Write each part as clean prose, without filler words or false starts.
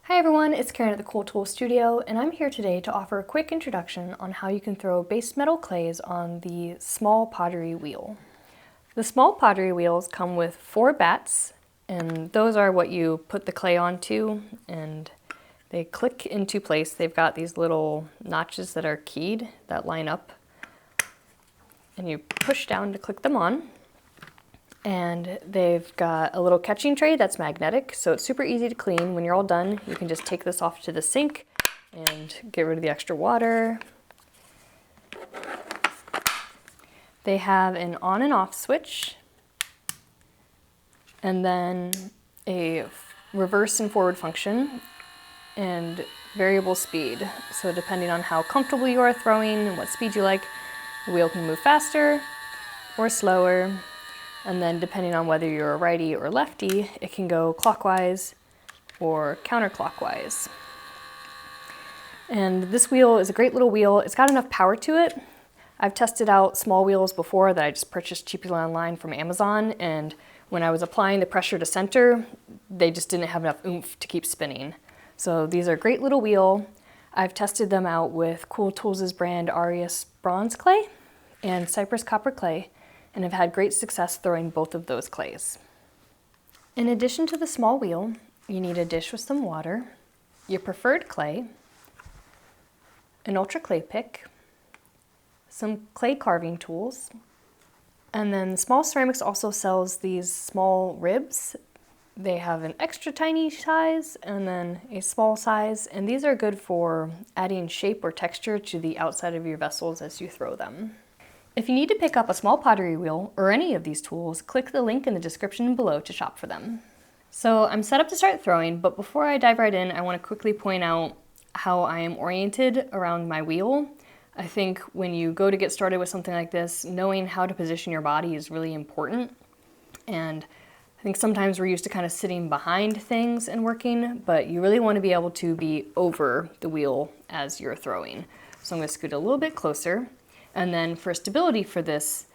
Hi everyone, it's Karen at the Cool Tool Studio, and I'm here today to offer a quick introduction on how you can throw base metal clays on the Small Pottery Wheel. The Small Pottery Wheels come with 4 bats, and those are what you put the clay onto, and they click into place. They've got these little notches that are keyed that line up, and you push down to click them on. And they've got a little catching tray that's magnetic, so it's super easy to clean. When you're all done, you can just take this off to the sink and get rid of the extra water. They have an on and off switch, and then a reverse and forward function, and variable speed. So depending on how comfortable you are throwing and what speed you like, the wheel can move faster or slower. And then depending on whether you're a righty or lefty, it can go clockwise or counterclockwise. And this wheel is a great little wheel. It's got enough power to it. I've tested out small wheels before that I just purchased cheaply online from Amazon, and when I was applying the pressure to center, they just didn't have enough oomph to keep spinning. So these are a great little wheel. I've tested them out with Cool Tools' brand Aureus Bronze Clay and Cypress Copper Clay, and have had great success throwing both of those clays. In addition to the small wheel, you need a dish with some water, your preferred clay, an ultra clay pick, some clay carving tools, and then Small Ceramics also sells these small ribs. They have an extra tiny size and then a small size, and these are good for adding shape or texture to the outside of your vessels as you throw them. If you need to pick up a small pottery wheel or any of these tools, click the link in the description below to shop for them. So I'm set up to start throwing, but before I dive right in, I want to quickly point out how I am oriented around my wheel. I think when you go to get started with something like this, knowing how to position your body is really important. And I think sometimes we're used to kind of sitting behind things and working, but you really want to be able to be over the wheel as you're throwing. So I'm going to scoot a little bit closer. And then for stability for this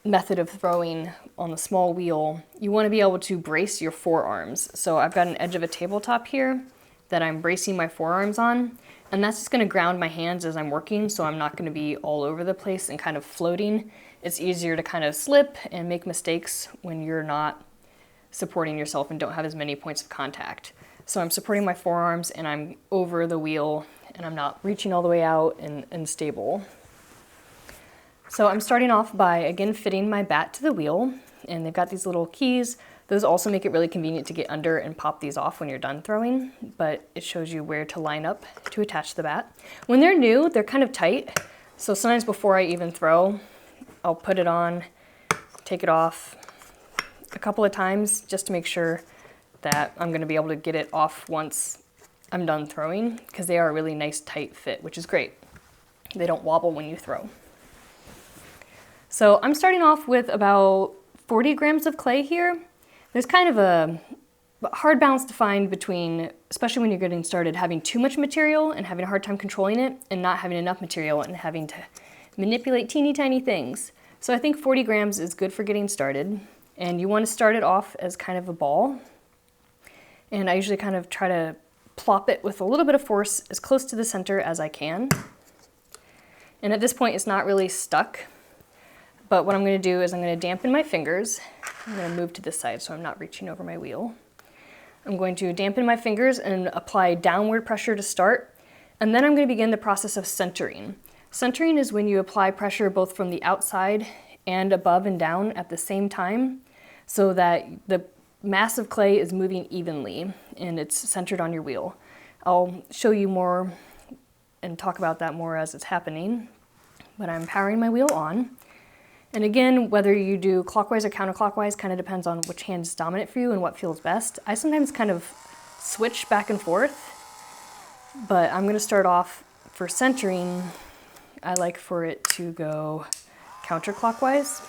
method of throwing on the small wheel, you want to be able to brace your forearms. So I've got an edge of a tabletop here that I'm bracing my forearms on, and that's just going to ground my hands as I'm working, so I'm not going to be all over the place and kind of floating. It's easier to kind of slip and make mistakes when you're not supporting yourself and don't have as many points of contact. So I'm supporting my forearms and I'm over the wheel and I'm not reaching all the way out and stable. So I'm starting off by, again, fitting my bat to the wheel, and they've got these little keys. Those also make it really convenient to get under and pop these off when you're done throwing, but it shows you where to line up to attach the bat. When they're new, they're kind of tight, so sometimes before I even throw, I'll put it on, take it off a couple of times just to make sure that I'm going to be able to get it off once I'm done throwing, because they are a really nice tight fit, which is great. They don't wobble when you throw. So I'm starting off with about 40 grams of clay here. There's kind of a hard balance to find between, especially when you're getting started, having too much material and having a hard time controlling it, and not having enough material and having to manipulate teeny tiny things. So I think 40 grams is good for getting started. And you want to start it off as kind of a ball. And I usually kind of try to plop it with a little bit of force as close to the center as I can. And at this point, it's not really stuck. But what I'm going to do is I'm going to dampen my fingers. I'm going to move to this side so I'm not reaching over my wheel. I'm going to dampen my fingers and apply downward pressure to start. And then I'm going to begin the process of centering. Centering is when you apply pressure both from the outside and above and down at the same time, so that the mass of clay is moving evenly and it's centered on your wheel. I'll show you more and talk about that more as it's happening, but I'm powering my wheel on. And again, whether you do clockwise or counterclockwise kind of depends on which hand is dominant for you and what feels best. I sometimes kind of switch back and forth, but I'm going to start off for centering. I like for it to go counterclockwise.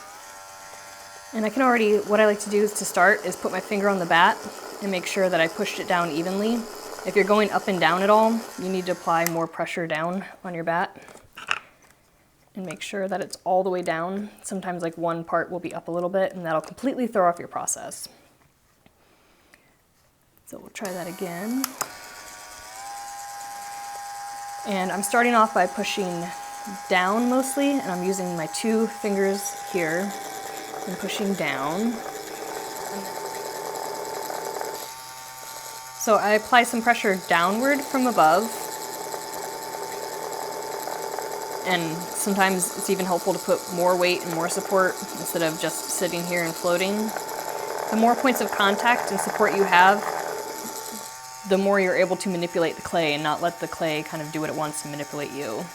And I can already, what I like to do is to start is put my finger on the bat and make sure that I pushed it down evenly. If you're going up and down at all, you need to apply more pressure down on your bat and make sure that it's all the way down. Sometimes like one part will be up a little bit and that'll completely throw off your process. So we'll try that again. And I'm starting off by pushing down mostly, and I'm using my 2 fingers here and pushing down. So I apply some pressure downward from above, and sometimes it's even helpful to put more weight and more support instead of just sitting here and floating. The more points of contact and support you have, the more you're able to manipulate the clay and not let the clay kind of do what it wants and manipulate you.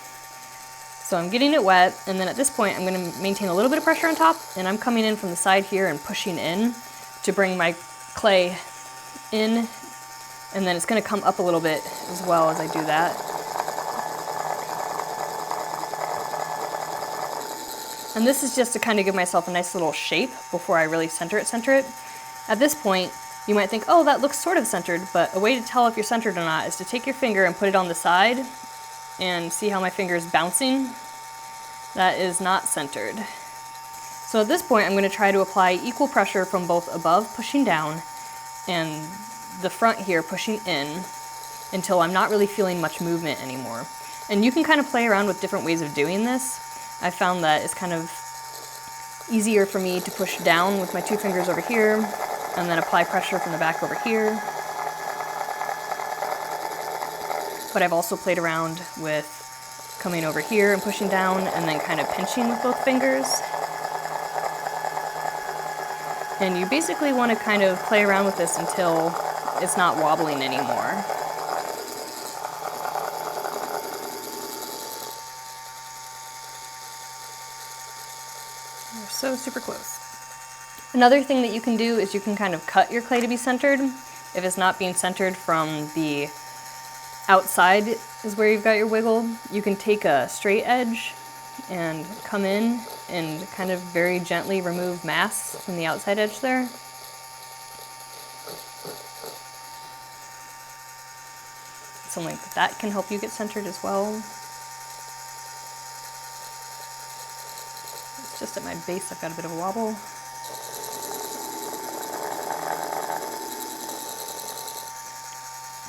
So I'm getting it wet, and then at this point I'm going to maintain a little bit of pressure on top, and I'm coming in from the side here and pushing in to bring my clay in, and then it's going to come up a little bit as well as I do that. And this is just to kind of give myself a nice little shape before I really center it. At this point, you might think, oh, that looks sort of centered, but a way to tell if you're centered or not is to take your finger and put it on the side and see how my finger is bouncing. That is not centered. So at this point, I'm going to try to apply equal pressure from both above pushing down and the front here pushing in until I'm not really feeling much movement anymore. And you can kind of play around with different ways of doing this. I found that it's kind of easier for me to push down with my 2 fingers over here and then apply pressure from the back over here. But I've also played around with coming over here and pushing down and then kind of pinching with both fingers. And you basically want to kind of play around with this until it's not wobbling anymore. We're so super close. Another thing that you can do is you can kind of cut your clay to be centered. If it's not being centered from the outside is where you've got your wiggle, you can take a straight edge and come in and kind of very gently remove mass from the outside edge there. Something like that can help you get centered as well. It's just at my base I've got a bit of a wobble.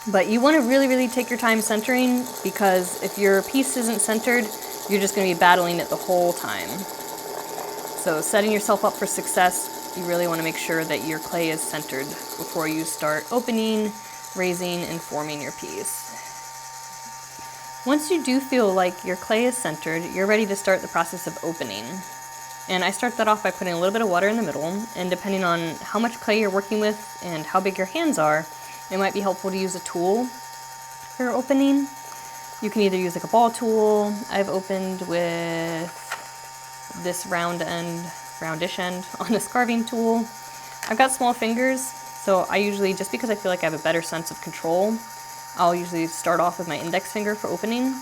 But you want to really, really take your time centering, because if your piece isn't centered, you're just going to be battling it the whole time. So setting yourself up for success, you really want to make sure that your clay is centered before you start opening, raising, and forming your piece. Once you do feel like your clay is centered, you're ready to start the process of opening. And I start that off by putting a little bit of water in the middle, and depending on how much clay you're working with and how big your hands are, it might be helpful to use a tool for opening. You can either use like a ball tool. I've opened with this roundish end on a carving tool. I've got small fingers, so I usually, just because I feel like I have a better sense of control, I'll usually start off with my index finger for opening.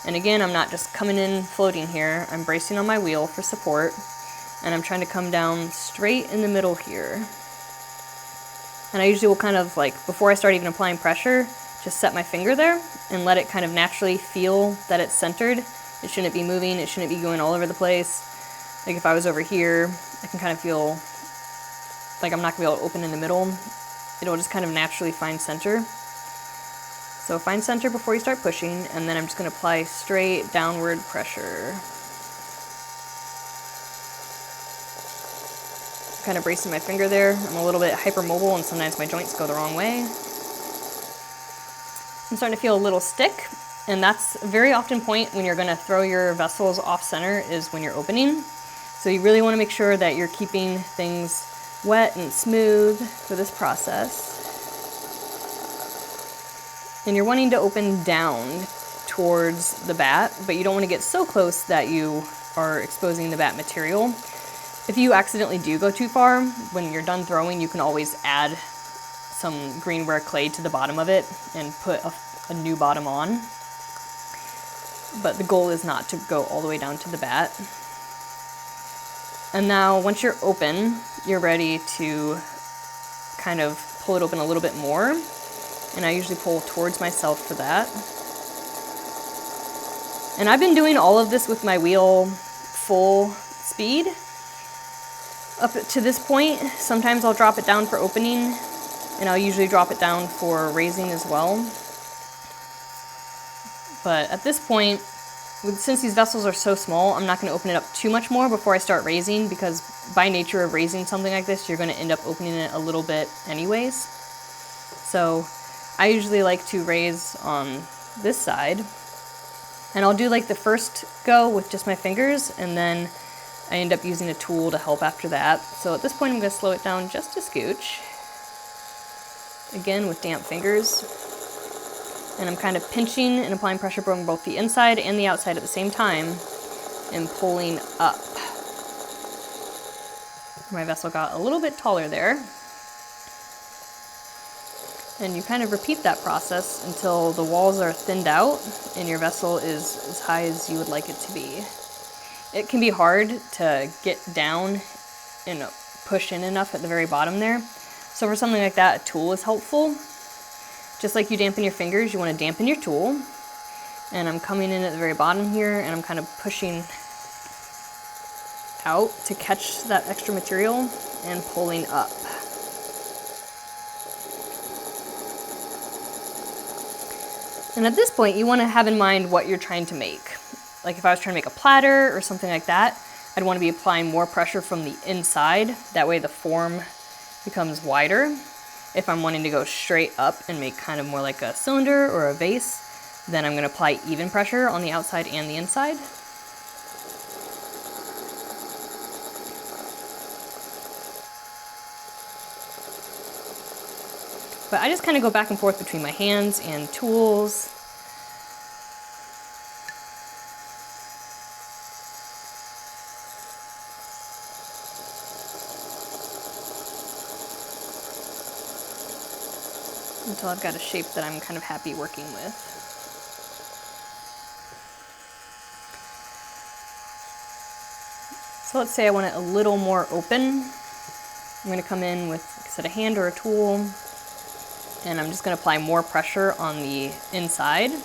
And again, I'm not just coming in floating here. I'm bracing on my wheel for support, and I'm trying to come down straight in the middle here. And I usually will kind of, like, before I start even applying pressure, just set my finger there and let it kind of naturally feel that it's centered. It shouldn't be moving, it shouldn't be going all over the place. Like if I was over here, I can kind of feel like I'm not gonna be able to open in the middle. It'll just kind of naturally find center. So find center before you start pushing, and then I'm just gonna apply straight downward pressure. Kind of bracing my finger there. I'm a little bit hypermobile and sometimes my joints go the wrong way. I'm starting to feel a little stick, and that's a very often point when you're going to throw your vessels off center is when you're opening. So you really want to make sure that you're keeping things wet and smooth for this process. And you're wanting to open down towards the bat, but you don't want to get so close that you are exposing the bat material. If you accidentally do go too far, when you're done throwing, you can always add some greenware clay to the bottom of it and put a new bottom on. But the goal is not to go all the way down to the bat. And now once you're open, you're ready to kind of pull it open a little bit more. And I usually pull towards myself for that. And I've been doing all of this with my wheel full speed. Up to this point, sometimes I'll drop it down for opening, and I'll usually drop it down for raising as well. But at this point, since these vessels are so small, I'm not going to open it up too much more before I start raising, because by nature of raising something like this, you're going to end up opening it a little bit anyways. So I usually like to raise on this side, and I'll do like the first go with just my fingers, and then I end up using a tool to help after that. So at this point, I'm going to slow it down just a scooch, again with damp fingers. And I'm kind of pinching and applying pressure from both the inside and the outside at the same time and pulling up. My vessel got a little bit taller there. And you kind of repeat that process until the walls are thinned out and your vessel is as high as you would like it to be. It can be hard to get down and push in enough at the very bottom there. So for something like that, a tool is helpful. Just like you dampen your fingers, you want to dampen your tool. And I'm coming in at the very bottom here, and I'm kind of pushing out to catch that extra material and pulling up. And at this point, you want to have in mind what you're trying to make. Like if I was trying to make a platter or something like that, I'd want to be applying more pressure from the inside. That way the form becomes wider. If I'm wanting to go straight up and make kind of more like a cylinder or a vase, then I'm going to apply even pressure on the outside and the inside. But I just kind of go back and forth between my hands and tools. Until I've got a shape that I'm kind of happy working with. So let's say I want it a little more open. I'm going to come in with, like I said, a hand or a tool, and I'm just going to apply more pressure on the inside. You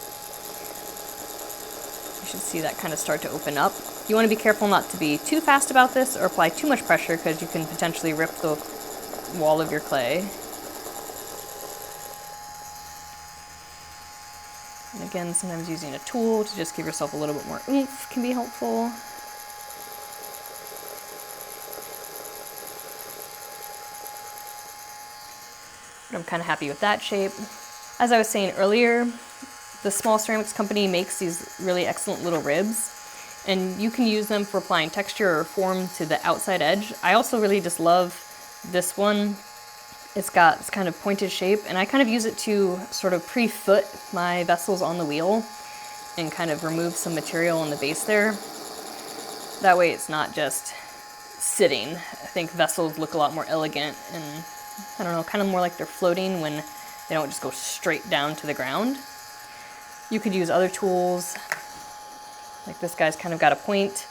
should see that kind of start to open up. You want to be careful not to be too fast about this or apply too much pressure, because you can potentially rip the wall of your clay. And again, sometimes using a tool to just give yourself a little bit more oomph can be helpful. But I'm kind of happy with that shape. As I was saying earlier, the Small Ceramics company makes these really excellent little ribs, and you can use them for applying texture or form to the outside edge. I also really just love this one. It's got this kind of pointed shape, and I kind of use it to sort of pre-foot my vessels on the wheel and kind of remove some material on the base there. That way it's not just sitting. I think vessels look a lot more elegant and, I don't know, kind of more like they're floating when they don't just go straight down to the ground. You could use other tools, like this guy's kind of got a point.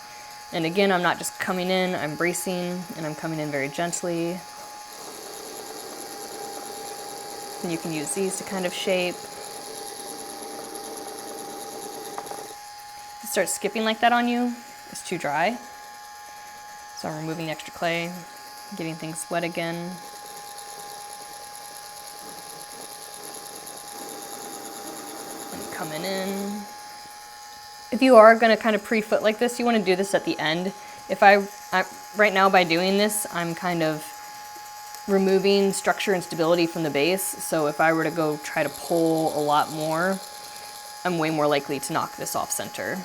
And again, I'm not just coming in, I'm bracing, and I'm coming in very gently. And you can use these to kind of shape. If it starts skipping like that on you, it's too dry. So I'm removing the extra clay, getting things wet again. And coming in. If you are going to kind of pre-foot like this, you want to do this at the end. Right now by doing this, I'm kind of removing structure and stability from the base. So if I were to go try to pull a lot more, I'm way more likely to knock this off center.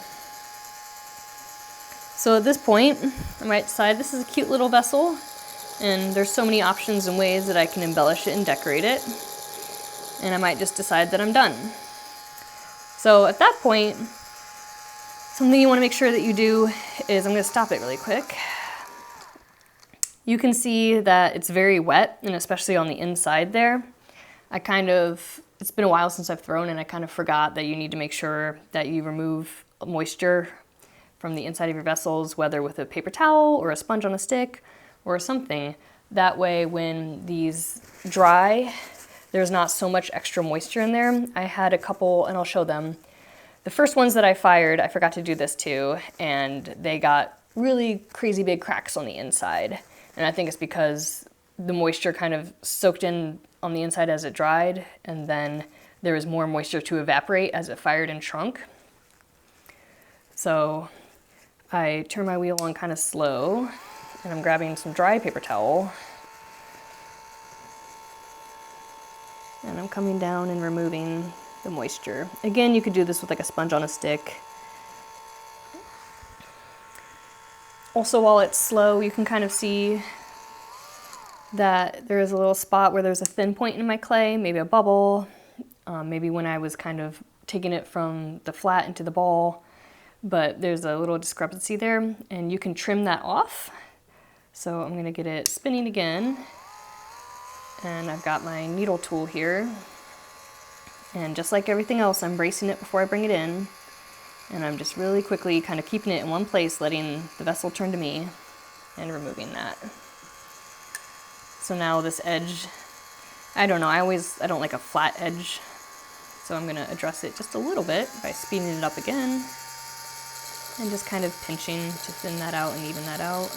So at this point, I might decide this is a cute little vessel, and there's so many options and ways that I can embellish it and decorate it. And I might just decide that I'm done. So at that point, something you want to make sure that you do is, I'm going to stop it really quick. You can see that it's very wet, and especially on the inside there. It's been a while since I've thrown, and I kind of forgot that you need to make sure that you remove moisture from the inside of your vessels, whether with a paper towel or a sponge on a stick or something. That way when these dry, there's not so much extra moisture in there. I had a couple, and I'll show them. The first ones that I fired, I forgot to do this too, and they got really crazy big cracks on the inside. And I think it's because the moisture kind of soaked in on the inside as it dried, and then there was more moisture to evaporate as it fired and shrunk. So I turn my wheel on kind of slow, and I'm grabbing some dry paper towel, and I'm coming down and removing the moisture. Again, you could do this with like a sponge on a stick. Also, while it's slow, you can kind of see that there is a little spot where there's a thin point in my clay, maybe a bubble, maybe when I was kind of taking it from the flat into the ball, but there's a little discrepancy there, and you can trim that off. So I'm gonna get it spinning again, and I've got my needle tool here, and just like everything else, I'm bracing it before I bring it in, and I'm just really quickly kind of keeping it in one place, letting the vessel turn to me, and removing that. So now this edge, I don't know, I don't like a flat edge, so I'm gonna address it just a little bit by speeding it up again, and just kind of pinching to thin that out and even that out.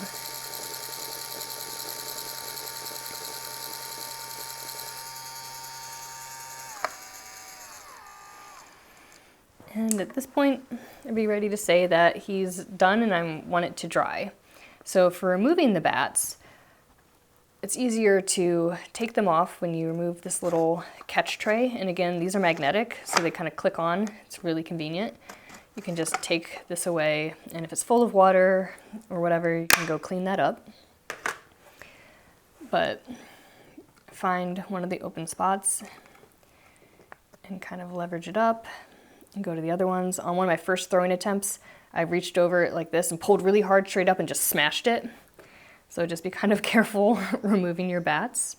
And at this point, I'd be ready to say that he's done and I want it to dry. So for removing the bats, it's easier to take them off when you remove this little catch tray. And again, these are magnetic, so they kind of click on. It's really convenient. You can just take this away, and if it's full of water or whatever, you can go clean that up. But find one of the open spots and kind of leverage it up and go to the other ones. On one of my first throwing attempts, I reached over it like this and pulled really hard straight up and just smashed it. So just be kind of careful removing your bats.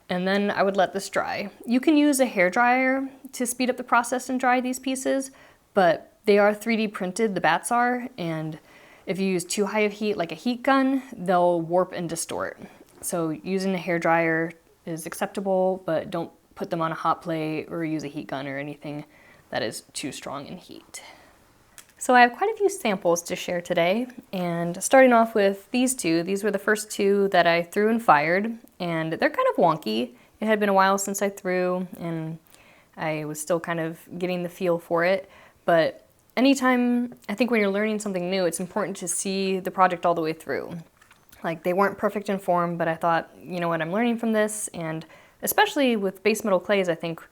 And then I would let this dry. You can use a hairdryer to speed up the process and dry these pieces, but they are 3D printed, the bats are, and if you use too high of heat, like a heat gun, they'll warp and distort. So using a hairdryer is acceptable, but don't put them on a hot plate or use a heat gun or anything that is too strong in heat. So I have quite a few samples to share today, and starting off with these two. These were the first two that I threw and fired, and they're kind of wonky. It had been a while since I threw, and I was still kind of getting the feel for it, but anytime, I think when you're learning something new, it's important to see the project all the way through. Like, they weren't perfect in form, but I thought, you know what, I'm learning from this, and especially with base metal clays, I think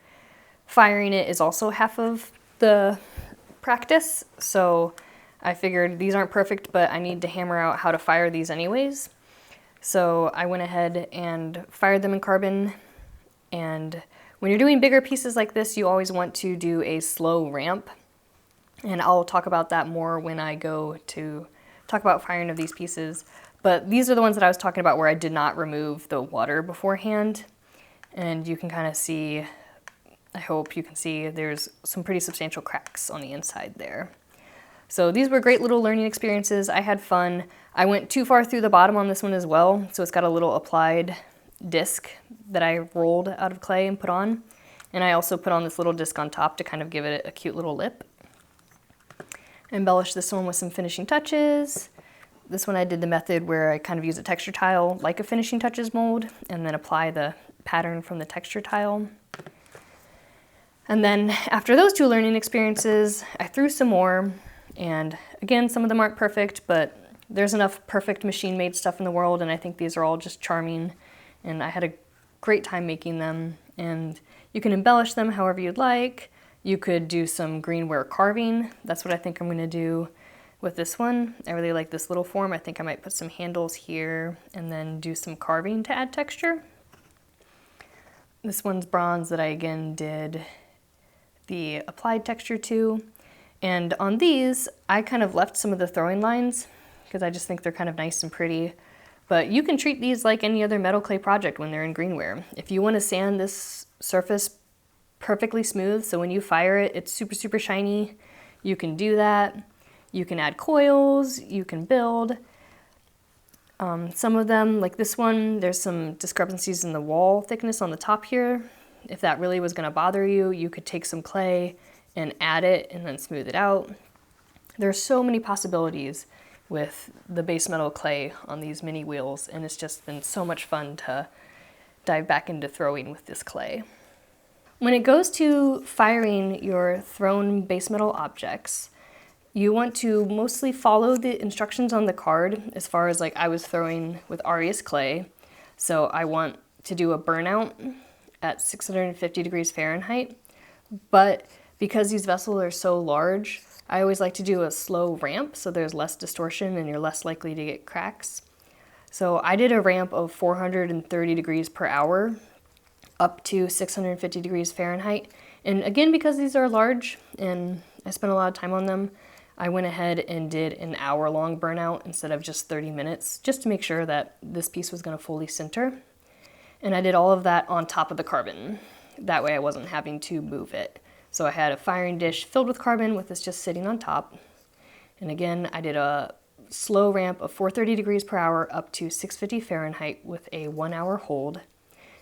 firing it is also half of the practice, so I figured these aren't perfect, but I need to hammer out how to fire these anyways. So I went ahead and fired them in carbon, and when you're doing bigger pieces like this, you always want to do a slow ramp, and I'll talk about that more when I go to talk about firing of these pieces. But these are the ones that I was talking about where I did not remove the water beforehand, and you can kind of see, I hope you can see, there's some pretty substantial cracks on the inside there. So these were great little learning experiences. I had fun. I went too far through the bottom on this one as well, so it's got a little applied disc that I rolled out of clay and put on. And I also put on this little disc on top to kind of give it a cute little lip. Embellish this one with some finishing touches. This one I did the method where I kind of use a texture tile like a finishing touches mold and then apply the pattern from the texture tile. And then after those two learning experiences, I threw some more, and again, some of them aren't perfect, but there's enough perfect machine-made stuff in the world, and I think these are all just charming, and I had a great time making them. And you can embellish them however you'd like. You could do some greenware carving. That's what I think I'm going to do with this one. I really like this little form. I think I might put some handles here and then do some carving to add texture. This one's bronze that I again did the applied texture to, and on these I kind of left some of the throwing lines because I just think they're kind of nice and pretty, but you can treat these like any other metal clay project when they're in greenware. If you want to sand this surface perfectly smooth so when you fire it it's super shiny, you can do that. You can add coils, you can build. Some of them, like this one, there's some discrepancies in the wall thickness on the top here. If that really was going to bother you, you could take some clay and add it and then smooth it out. There's so many possibilities with the base metal clay on these mini wheels, and it's just been so much fun to dive back into throwing with this clay. When it goes to firing your thrown base metal objects, you want to mostly follow the instructions on the card as far as like I was throwing with Aureus clay. So I want to do a burnout at 650 degrees Fahrenheit, but because these vessels are so large, I always like to do a slow ramp so there's less distortion and you're less likely to get cracks. So I did a ramp of 430 degrees per hour up to 650 degrees Fahrenheit. And again, because these are large and I spent a lot of time on them, I went ahead and did an hour-long burnout instead of just 30 minutes, just to make sure that this piece was going to fully center. And I did all of that on top of the carbon. That way I wasn't having to move it. So I had a firing dish filled with carbon with this just sitting on top. And again, I did a slow ramp of 430 degrees per hour up to 650 Fahrenheit with a 1-hour hold.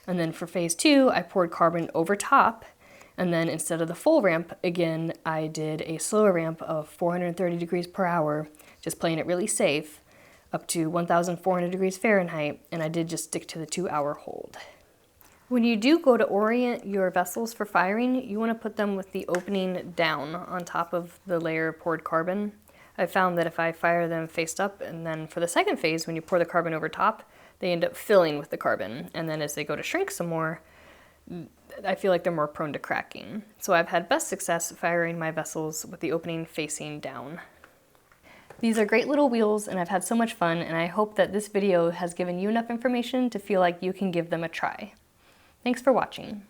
And then for phase 2, I poured carbon over top. And then instead of the full ramp, again, I did a slower ramp of 430 degrees per hour, just playing it really safe, up to 1,400 degrees Fahrenheit, and I did just stick to the 2-hour hold. When you do go to orient your vessels for firing, you want to put them with the opening down on top of the layer of poured carbon. I found that if I fire them face up, and then for the second phase, when you pour the carbon over top, they end up filling with the carbon, and then as they go to shrink some more, I feel like they're more prone to cracking. So I've had best success firing my vessels with the opening facing down. These are great little wheels and I've had so much fun, and I hope that this video has given you enough information to feel like you can give them a try. Thanks for watching.